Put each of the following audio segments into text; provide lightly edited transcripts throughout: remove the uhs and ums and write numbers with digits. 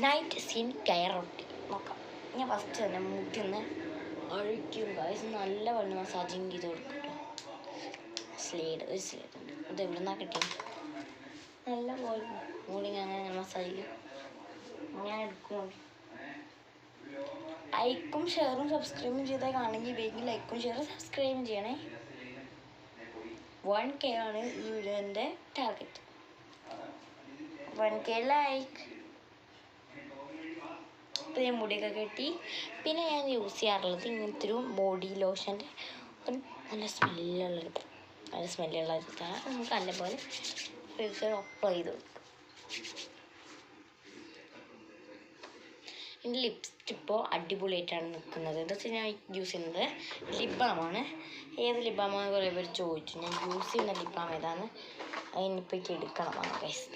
Night scene കയർ റൊട്ടി നോക്കാം. ഞാൻ ഫസ്റ്റ് തന്നെ മുടി ഒന്ന് അഴിക്കും ഗൈസ്. നല്ല പോലെ മസാജിങ് ചെയ്ത് കൊടുക്കും കേട്ടോ. ഒരു സ്ലേഡ് ഉണ്ട്. ഇത് എവിടെ നിന്നാണ് കിട്ടിയത്? നല്ല പോലെ മുടി അങ്ങനെ മസാജ് ചെയ്യും. ഞാൻ എടുക്കും. ലൈക്കും ഷെയറും സബ്സ്ക്രൈബും ചെയ്താൽ കാണുമെങ്കിൽ വേഗം ലൈക്കും ഷെയറും സബ്സ്ക്രൈബും ചെയ്യണേ. 1K ആണ് ഈ വീഡിയോൻ്റെ ടാർഗറ്റ്. 1K like. ഇപ്പം ഞാൻ മുടിയൊക്കെ കെട്ടി. പിന്നെ ഞാൻ യൂസ് ചെയ്യാറുള്ളത് ഇങ്ങനത്തെ ഒരു ബോഡി ലോഷൻ്റെ നല്ല സ്മെല്ലുള്ളൊരു ഇതാണ്. നമുക്ക് നല്ലപോലെ അപ്ലൈ ചെയ്ത് കൊടുക്കും. എൻ്റെ ലിപ്സ്റ്റിക് ഇപ്പോൾ അടിപൊളിയായിട്ടാണ് നിൽക്കുന്നത്. എന്താ വെച്ചാൽ ഞാൻ യൂസ് ചെയ്യുന്നത് ലിപ് ബാമാണ്. ഏത് ലിപ് ബാമാണെന്ന് കുറേ പേര് ചോദിച്ചു. ഞാൻ യൂസ് ചെയ്യുന്ന ലിപ് ബാം ഏതാണ്, അതിനിപ്പോൾ എനിക്ക് എടുക്കണമാണ് ഗൈസ്.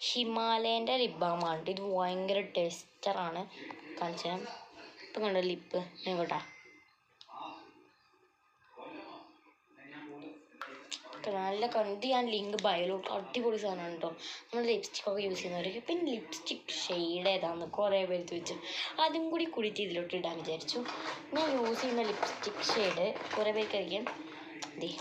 ഹിമാലയൻ്റെ ലിപ് ബാമാണ്. ഇത് ഭയങ്കര ടെസ്റ്ററാണ്. കാണിച്ചാൽ ഇപ്പം കണ്ടോ ലിപ്പ് ഇങ്ങോട്ടാ. നല്ല കണ്ട് ഞാൻ ലിങ്ക് ബയോലോട്ട് അടിപൊളി സാധനമാണ് കേട്ടോ. നമ്മൾ ലിപ്സ്റ്റിക്കൊക്കെ യൂസ് ചെയ്യുന്നവരൊക്കെ. പിന്നെ ലിപ്സ്റ്റിക് ഷെയ്ഡ് ഏതാണെന്ന് കുറേ പേര് ചോദിച്ചു. അതും കൂടി കുടിച്ച് ഇതിലോട്ട് ഇടാൻ വിചാരിച്ചു. ഞാൻ യൂസ് ചെയ്യുന്ന ലിപ്സ്റ്റിക് ഷെയ്ഡ് കുറേ പേർക്കായിരിക്കും ഇതേ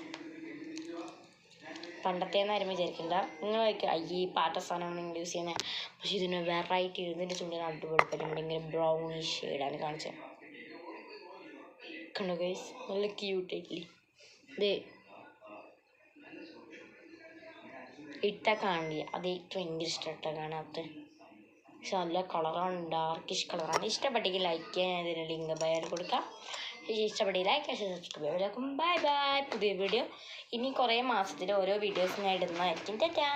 പണ്ടത്തേന്നാരും വിചാരിക്കണ്ട. നിങ്ങളൊക്കെ അയ്യേ പാട്ട സാധനമാണ് നിങ്ങൾ യൂസ് ചെയ്യുന്നത്. പക്ഷേ ഇതിന് വെറൈറ്റി ഇതിൻ്റെ ചുണ്ടിന് അടിപൊളിപ്പറ്റും. ഇങ്ങനെ ബ്രൗണിഷ് ഷെയ്ഡാണ് കാണിച്ചത്. കണ്ടോ ഗൈസ്, നല്ല ക്യൂട്ടായിട്ടില്ലേ? ഇത് ഇട്ടാൽ കാണില്ല. അത് എനിക്ക് ഭയങ്കര ഇഷ്ടമായിട്ടാണ് കാണാത്ത. പക്ഷെ നല്ല കളറാണ്, ഡാർക്കിഷ് കളറാണ്. ഇഷ്ടപ്പെട്ടെങ്കിൽ ലൈക്ക് ചെയ്യാൻ ഇതിന് ലിങ്ക് ബയോയിൽ കൊടുക്കാം. ഇഷ്ടപ്പെട്ടെങ്കിൽ ലൈക്ക് ചെയ്യാൻ സബ്സ്ക്രൈബ് ചെയ്തേക്കും. Bye bye. പുതിയ വീഡിയോ ഇനി കുറേ മാസത്തിൽ ഓരോ വീഡിയോസ് ഞാൻ ഇടുന്നതായിരിക്കും. ടാറ്റാ.